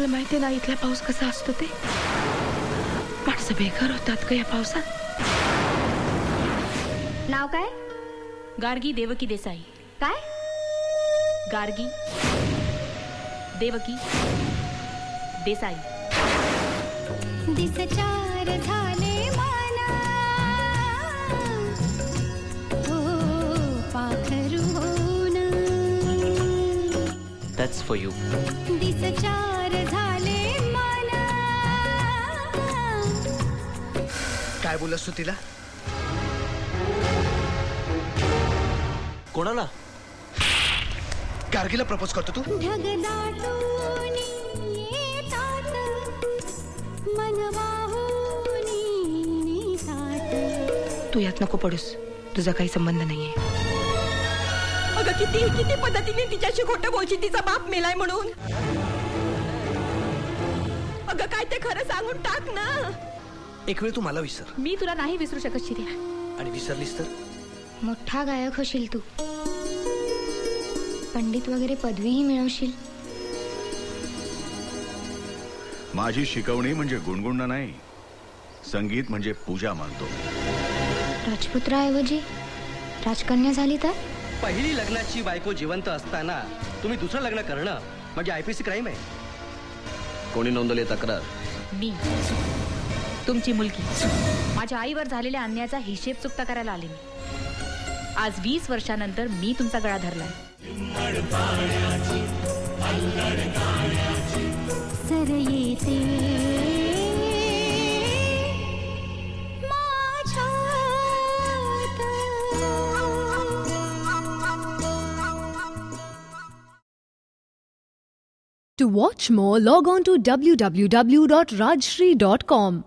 तुला माहितीये ना इथला पाऊस कसा असतो ते? माणसं बेघर होतात का या पावसात? नाव काय? गार्गी देवकी देसाई. काय? गार्गी देवकी देसाई. दिसचार झाले माना हो पाखरू होऊन. That's for you. दिसचार झाले माना. काय बोललास तू तिला? कोणाला? गार्गीला प्रपोज करतो तू? ढगदाटून येतात मन वाहून नेतात. तू यात नको पडूस, तुझा काही संबंध नाहीये. अगं किती किती पद्धतीने तिच्याशी खोटं बोलशी तिचा बाप मेलाय म्हणून. अगं काय ते खरं सांगून टाक ना. एक वेळ तू मला विसर. मी तुला नाही विसरू शकत शिर्या. आणि विसरलीस तर मोठा गायक होशील तू. पंडित वगैरे पदवीही मिळवशील. माझी शिकवणी म्हणजे गुणगुणणं नाही, संगीत म्हणजे पूजा मानतो. राजपुत्राऐवजी राजकन्या झाली तर? पहिली लग्नाची बायको जिवंत असताना तुम्ही दुसरं लग्न करणं म्हणजे IPC क्राईम आहे. कोणी नोंदवली तक्रार? मी तुमची मुलगी. माझ्या आईवर झालेल्या अन्यायाचा हिशेब चुकता करायला आले मी. आज 20 वर्षानंतर मी तुमचा गळा धरलाय. सर येते To watch more, log on to www.rajshri.com.